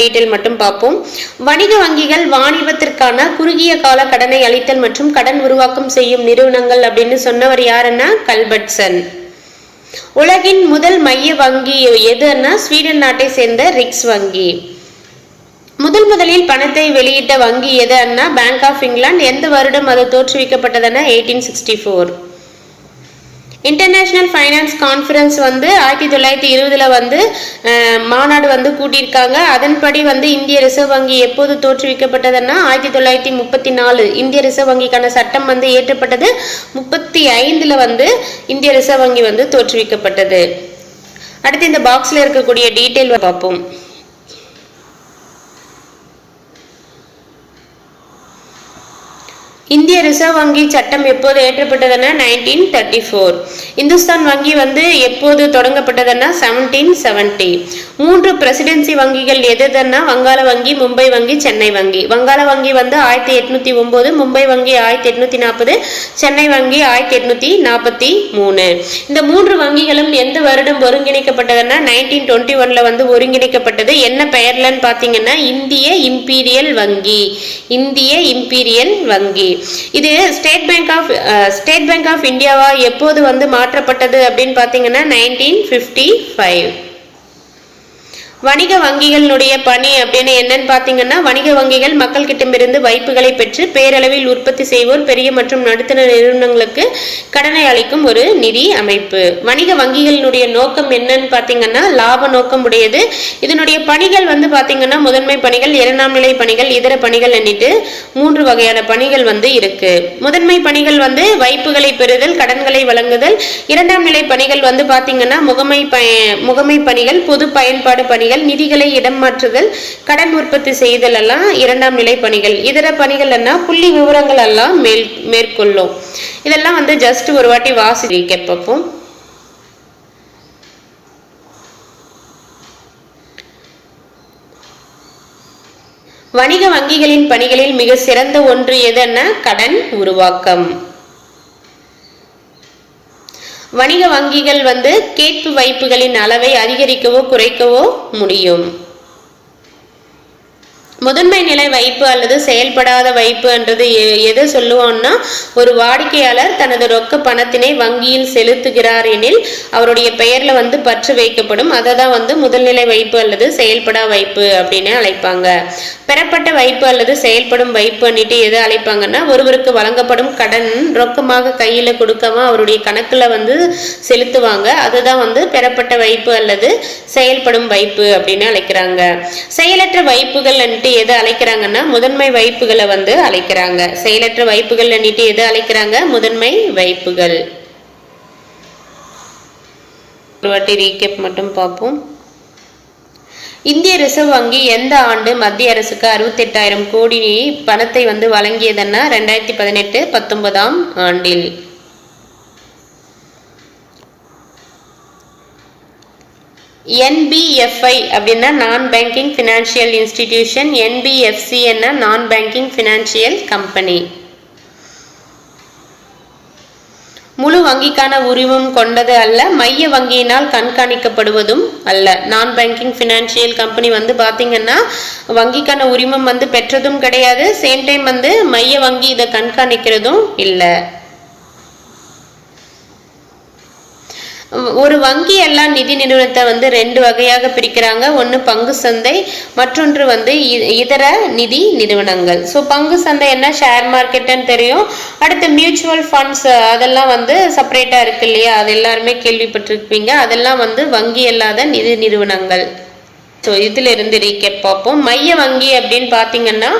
Detail மட்டும் பார்ப்போம். வணிக வங்கிகள் வாணிபத்திற்கான குறுகிய கால கடனை அளித்தல் மற்றும் கடன் உருவாக்கம் செய்யும் நிறுவனங்கள் அப்படின்னு சொன்னவர் யாருன்னா கல்பர்ட்சன். உலகின் முதல் மைய வங்கி எதுன்னா ஸ்வீடன் நாட்டை சேர்ந்த ரிக்ஸ் வங்கி. முதலில் பணத்தை வெளியிட்ட வங்கி எதுன்னா பேங்க் ஆஃப் இங்கிலாந்து. எந்த வருடம் அது தோற்றுவிக்கப்பட்டதுன்னா 1864. இன்டர்நேஷனல் ஃபைனான்ஸ் கான்ஃபரன்ஸ் 1920 மாநாடு கூட்டியிருக்காங்க. அதன்படி இந்திய ரிசர்வ் வங்கி எப்போது தோற்றுவிக்கப்பட்டதுன்னா 1934. இந்திய ரிசர்வ் வங்கிக்கான சட்டம் இயற்றப்பட்டது 35 இந்திய ரிசர்வ் வங்கி தோற்றுவிக்கப்பட்டது. அடுத்து இந்த பாக்ஸ்ல இருக்கக்கூடிய டீட்டெயில் பார்ப்போம். இந்திய ரிசர்வ் வங்கி சட்டம் எப்போது ஏற்றப்பட்டதுன்னா 1934. இந்துஸ்தான் வங்கி எப்போது தொடங்கப்பட்டதுன்னா 1770. 3 பிரசிடென்சி வங்கிகள் எதுன்னா வங்காள வங்கி, மும்பை வங்கி, சென்னை வங்கி. வங்காள வங்கி 1809, மும்பை வங்கி 1840, சென்னை வங்கி 1843. இந்த 3 வங்கிகளும் எந்த வருடம் ஒருங்கிணைக்கப்பட்டதுன்னா 1921 ஒருங்கிணைக்கப்பட்டது. என்ன பெயர்லன்னு பாத்தீங்கன்னா இந்திய இம்பீரியல் வங்கி. இந்திய இம்பீரியல் வங்கி. இது ஸ்டேட் பேங்க் ஆஃப் இந்தியாவா எப்போது மாற்றப்பட்டது அப்படின்னு பாத்தீங்கன்னா 1955. வணிக வங்கிகளுடைய பணி அப்படின்னு என்னன்னு பாத்தீங்கன்னா வணிக வங்கிகள் மக்கள் கிட்டமிருந்து வைப்புகளை பெற்று பேரளவில் உற்பத்தி செய்வோர் பெரிய மற்றும் நடுத்தர நிறுவனங்களுக்கு கடனை அளிக்கும் ஒரு நிதி அமைப்பு. வணிக வங்கிகளினுடைய நோக்கம் என்னன்னு பாத்தீங்கன்னா லாப நோக்கம் உடையது. இதனுடைய பணிகள் பாத்தீங்கன்னா முதன்மை பணிகள், இரண்டாம் நிலை பணிகள், இதர பணிகள் எண்ணிட்டு 3 வகையான பணிகள் இருக்கு. முதன்மை பணிகள் வைப்புகளை பெறுதல், கடன்களை வழங்குதல். இரண்டாம் நிலை பணிகள் பாத்தீங்கன்னா முகமை பணிகள், பொது பயன்பாடு பணிகள், நிதிகளை இடம் மாற்றுதல், கடன் உற்பத்தி செய்தல் எல்லாம் இரண்டாம் நிலை பணிகள். இதர பணிகள் புள்ளி விவரங்கள் எல்லாம் மேற்கொள்ளும். இதெல்லாம் ஜஸ்ட் ஒரு வாட்டி வாசி கேட்போம். வணிக வங்கிகளின் பணிகளில் மிக சிறந்த ஒன்று எதுன்னா கடன் உருவாக்கம். வணிக வங்கிகள் கேட்பு வைப்புகளின் அளவை அதிகரிக்கவோ குறைக்கவோ முடியும். முதன்மை நிலை வைப்பு அல்லது செயல்படாத வைப்பு என்றது எதை சொல்லுவோம்னா ஒரு வாடிக்கையாளர் தனது ரொக்க பணத்தினை வங்கியில் செலுத்துகிறார் எனில் அவருடைய பெயர்ல பற்று வைக்கப்படும். அதை தான் முதல்நிலை வைப்பு அல்லது செயல்படா வைப்பு அப்படின்னு அழைப்பாங்க. பெறப்பட்ட வைப்பு அல்லது செயல்படும் வைப்பு அன்னிட்டு எதை அழைப்பாங்கன்னா ஒருவருக்கு வழங்கப்படும் கடன் ரொக்கமாக கையில கொடுக்காம அவருடைய கணக்குல செலுத்துவாங்க. அதுதான் பெறப்பட்ட வைப்பு அல்லது செயல்படும் வைப்பு அப்படின்னு அழைக்கிறாங்க. செயலற்ற வைப்புகள் எதை அழைக்கிறாங்கன்னா முதன்மை வைப்புகளை அழைக்கிறாங்க. செயலற்ற வைப்புகள் எண்ணிட்டு எதை அழைக்கிறாங்க முதன்மை வைப்புகள். ஒரு வாட்டி ரீகேப் மட்டும் பார்ப்போம். இந்திய ரிசர்வ் வங்கி எந்த ஆண்டு மத்திய அரசுக்கு 68,000 கோடி பணத்தை வழங்கியதுன்னா 2018-19 ஆண்டில். NBFI அப்படின்னா நான் பேங்கிங் ஃபினான்ஷியல் இன்ஸ்டிடியூஷன், NBFC என்ன நான் பேங்கிங் ஃபினான்ஷியல் கம்பெனி. முழு வங்கிக்கான உரிமம் கொண்டது அல்ல, மைய வங்கியினால் கண்காணிக்கப்படுவதும் அல்ல. நான் பேங்கிங் ஃபினான்ஷியல் கம்பெனி பாத்தீங்கன்னா வங்கிக்கான உரிமம் பெற்றதும் கிடையாது, சேம் டைம் மைய வங்கி இதை கண்காணிக்கிறதும் இல்லை. ஒரு வங்கி எல்லாம் நிதி நிறுவனத்தை 2 வகையாக பிரிக்கிறாங்க. ஒன்று பங்கு சந்தை, மற்றொன்று இதர நிதி நிறுவனங்கள். ஸோ பங்கு சந்தை என்ன ஷேர் மார்க்கெட்னு தெரியும். அடுத்து மியூச்சுவல் ஃபண்ட்ஸ் அதெல்லாம் செப்பரேட்டா இருக்கு இல்லையா, அது எல்லாருமே கேள்விப்பட்டிருப்பீங்க. அதெல்லாம் வங்கி அல்லாத நிதி நிறுவனங்கள். ஸோ இதுல இருந்து ரீகேப் பார்ப்போம். மைய வங்கி அப்படின்னு பாத்தீங்கன்னா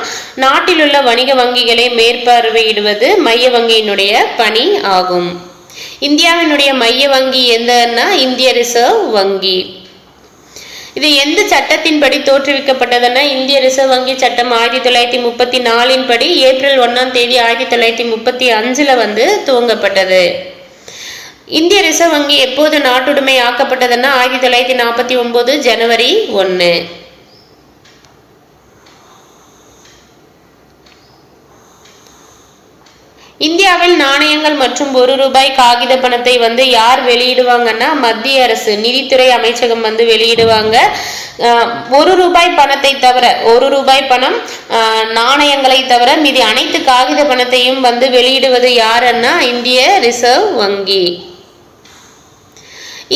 நாட்டில் உள்ள வணிக வங்கிகளை மேற்பார்வையிடுவது மைய வங்கியினுடைய பணி ஆகும். இந்தியாவினுடைய மைய வங்கி எந்தன்னா இந்திய ரிசர்வ் வங்கி. இது எந்த சட்டத்தின்படி தோற்றுவிக்கப்பட்டதுன்னா இந்திய ரிசர்வ் வங்கி சட்டம் 1934 படி ஏப்ரல் 1ஆம் தேதி 1935 துவங்கப்பட்டது. இந்திய ரிசர்வ் வங்கி எப்போது நாட்டுடைமை ஆக்கப்பட்டதுன்னா 1949 ஜனவரி 1. இந்தியாவில் நாணயங்கள் மற்றும் ₹1 காகித பணத்தை வந்து யார் வெளியிடுவாங்கன்னா மத்திய அரசு நிதித்துறை அமைச்சகம் வந்து வெளியிடுவாங்க. ₹1 பணத்தை தவிர ₹1 பணம் நாணயங்களை தவிர மீதி அனைத்து காகித பணத்தையும் வந்து வெளியிடுவது யாருன்னா இந்திய ரிசர்வ் வங்கி.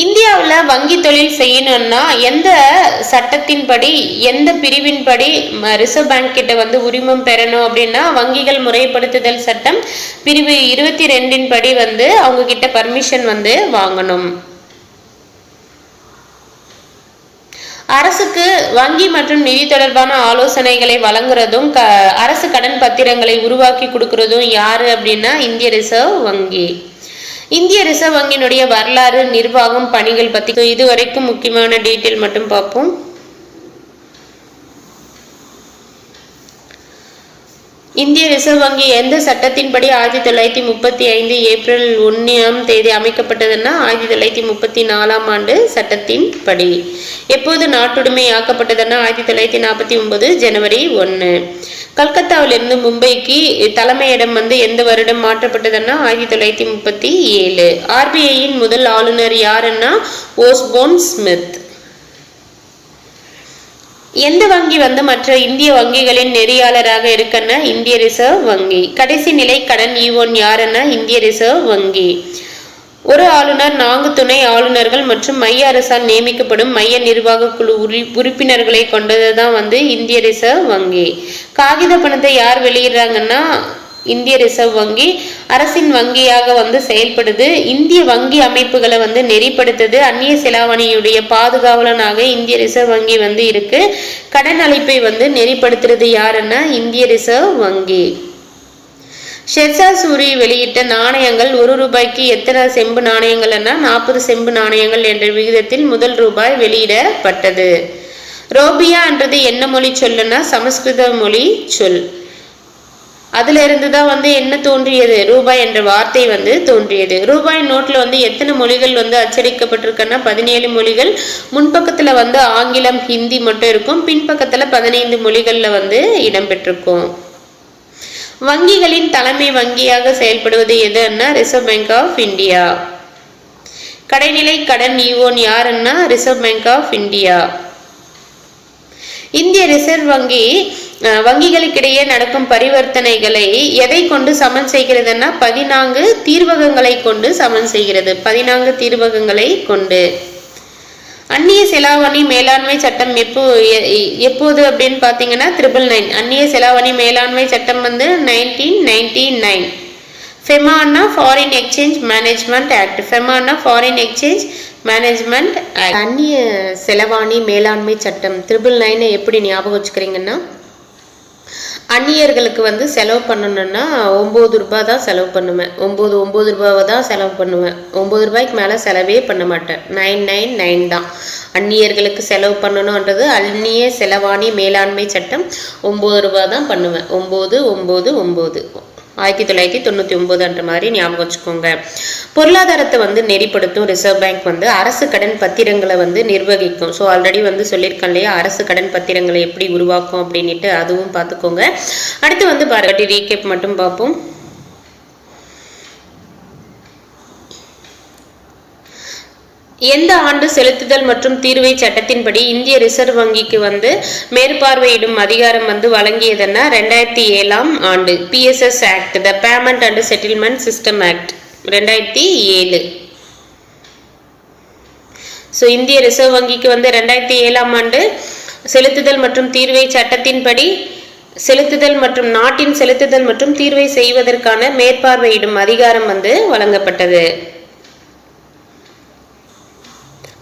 இந்தியாவில் வங்கி தொழில் செய்யணும்னா எந்த சட்டத்தின்படி எந்த பிரிவின்படி ரிசர்வ் பேங்க் கிட்ட வந்து உரிமம் பெறணும் அப்படின்னா வங்கிகள் முறைப்படுத்துதல் சட்டம் பிரிவு 22 படி வந்து அவங்க கிட்ட பர்மிஷன் வந்து வாங்கணும். அரசுக்கு வங்கி மற்றும் நிதி தொடர்பான ஆலோசனைகளை வழங்குறதும் அரசு கடன் பத்திரங்களை உருவாக்கி கொடுக்கறதும் யாரு அப்படின்னா இந்திய ரிசர்வ் வங்கி. இந்திய ரிசர்வ் வங்கியினுடைய வரலாறு நிர்வாகம் பணிகள் பத்தி இதுவரைக்கும் முக்கியமான டீட்டெயில் மட்டும் பார்ப்போம். இந்திய ரிசர்வ் வங்கி எந்த சட்டத்தின்படி 1935 ஏப்ரல் 1 அமைக்கப்பட்டதுன்னா 1934 ஆண்டு சட்டத்தின் படி. எப்போது நாட்டுடைமையாக்கப்பட்டதுன்னா 1949 ஜனவரி 1. கல்கத்தாவிலிருந்து மும்பைக்கு தலைமையிடம் வந்து எந்த வருடம் மாற்றப்பட்டதுன்னா 1937. ஆர்பிஐயின் முதல் ஆளுநர் யாருன்னா ஓஸ்போர்ன் ஸ்மித். எந்த வங்கி வந்து மற்ற இந்திய வங்கிகளின் நெறியாளராக இருக்குன்னா இந்திய ரிசர்வ் வங்கி. கடைசி நிலை கடன் ஈவோன் யாருன்னா இந்திய ரிசர்வ் வங்கி. ஒரு ஆளுநர் 4 துணை ஆளுநர்கள் மற்றும் மைய அரசால் நியமிக்கப்படும் மைய நிர்வாக குழு உறுப்பினர்களை கொண்டதுதான் வந்து இந்திய ரிசர்வ் வங்கி. காகித பணத்தை யார் வெளியிடுறாங்கன்னா இந்திய ரிசர்வ் வங்கி அரசின் வங்கியாக வந்து செயல்படுது. இந்திய வங்கி அமைப்புகளை வந்து நெறிப்படுத்துது. அந்நிய செலாவணியுடைய பாதுகாவலனாக இந்திய ரிசர்வ் வங்கி வந்து இருக்கு. கடன் அளிப்பை வந்து நெறிப்படுத்துறது யாருன்னா இந்திய ரிசர்வ் வங்கி. ஷெர்ஷா சூரி வெளியிட்ட நாணயங்கள் ₹1 எத்தனை செம்பு நாணயங்கள்னா 40 செம்பு நாணயங்கள் என்ற விகிதத்தில் முதல் ரூபாய் வெளியிடப்பட்டது. ரோபியா என்றது என்ன மொழி சொல்லுன்னா சமஸ்கிருத மொழி சொல். அதுல இருந்துதான் வந்து என்ன தோன்றியது ரூபாய் என்ற வார்த்தை வந்து தோன்றியது. ரூபாய் நோட்ல வந்து எத்தனை மொழிகள் வந்து அச்சடிக்கப்பட்டிருக்குன்னா 17 மொழிகள். முன்பக்கத்துல வந்து ஆங்கிலம் ஹிந்தி மட்டும் இருக்கும். பின்பக்கத்துல 15 மொழிகள்ல வந்து இடம்பெற்றிருக்கும். வங்கிகளின் தலைமை வங்கியாக செயல்படுவது எதுன்னா ரிசர்வ் பேங்க் ஆஃப் இந்தியா. கடைநிலை கடன் ஈவோன் யாருன்னா ரிசர்வ் பேங்க் ஆஃப் இந்தியா. இந்திய ரிசர்வ் வங்கி வங்கிகளுக்கிடையே நடக்கும் பரிவர்த்தனைகளை எதை கொண்டு சமன் செய்கிறதுன்னா 14 தீர்வகங்களை கொண்டு சமன் செய்கிறது. 14 தீர்வகங்களை கொண்டு. அந்நிய செலாவணி மேலாண்மை சட்டம் எப்போது அப்படின்னு பாத்தீங்கன்னா 999. அந்நிய செலாவணி மேலாண்மை சட்டம் வந்து 1999. ஃபெமானா ஃபாரின் எக்ஸ்சேஞ்ச் மேனேஜ்மெண்ட் ஆக்ட். ஃபெமானா ஃபாரின் எக்ஸ்சேஞ்ச் மேனேஜ்மெண்ட் ஆக்ட். அந்நிய செலவாணி மேலாண்மை சட்டம் 999 எப்படி ஞாபகம் வச்சுக்கிறீங்கன்னா அந்நியர்களுக்கு வந்து செலவு பண்ணணும்னா ₹9 தான் செலவு பண்ணுவேன். 9 ரூபாவை தான் செலவு பண்ணுவேன். ₹9 மேலே செலவே பண்ண மாட்டேன். 999 தான் அந்நியர்களுக்கு செலவு பண்ணணும்ன்றது. அந்நிய செலவாணி மேலாண்மை சட்டம் ₹9 தான் பண்ணுவேன். 999 1999 மாதிரி ஞாபகம் வச்சுக்கோங்க. பொருளாதாரத்தை வந்து நெறிப்படுத்தும் ரிசர்வ் பேங்க் வந்து அரசு கடன் பத்திரங்களை வந்து நிர்வகிக்கும். ஸோ ஆல்ரெடி வந்து சொல்லியிருக்கேன் இல்லையா அரசு கடன் பத்திரங்களை எப்படி உருவாக்கும் அப்படின்ட்டு அதுவும் பார்த்துக்கோங்க. அடுத்து வந்து பாருங்க ரீகேப் மட்டும் பார்ப்போம். எந்த ஆண்டு செலுத்துதல் மற்றும் தீர்வை சட்டத்தின்படி இந்திய ரிசர்வ் வங்கிக்கு வந்து மேற்பார்வையிடும் அதிகாரம் வந்து வழங்கியதுன்னா 2007 ஆண்டு. PSS act, the payment and settlement system act 2007. So இந்திய ரிசர்வ் வங்கிக்கு வந்து 2007 ஆண்டு செலுத்துதல் மற்றும் தீர்வை சட்டத்தின்படி செலுத்துதல் மற்றும் நாட்டின் செலுத்துதல் மற்றும் தீர்வை செய்வதற்கான மேற்பார்வையிடும் அதிகாரம் வந்து வழங்கப்பட்டது.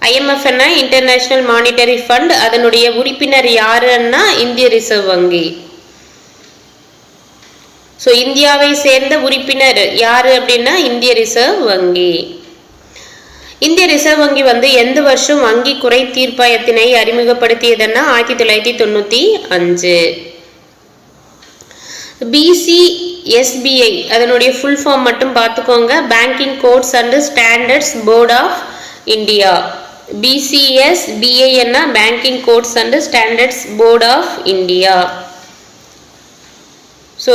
IMF இன்டர்நேஷனல் மானிட்டரி ஃபண்ட் அதனுடைய உறுப்பினர் யாருன்னா இந்திய ரிசர்வ் வங்கி. ஸோ இந்தியாவை சேர்ந்த உறுப்பினர் யாரு அப்படின்னா இந்திய ரிசர்வ் வங்கி. இந்திய ரிசர்வ் வங்கி வந்து எந்த வருஷம் வங்கி குறை தீர்ப்பாயத்தினை அறிமுகப்படுத்தியதுன்னா 1995. BCSBI அதனுடைய ஃபுல் ஃபார்ம் மட்டும் பார்த்துக்கோங்க. Banking codes and standards board of India. BCSBI என்ன banking codes and standards board of India. So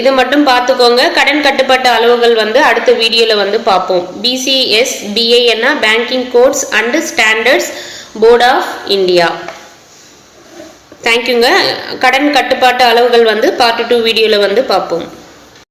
இது மட்டும் பார்த்துக்கோங்க. கடன் கட்டுப்பாட்டு அளவுகள் வந்து அடுத்த வீடியோவில் வந்து பார்ப்போம். BCSBI banking codes and standards board of India. தேங்க்யூங்க. கடன் கட்டுப்பாட்டு அளவுகள் வந்து பார்ட் 2 வீடியோவில் வந்து பார்ப்போம்.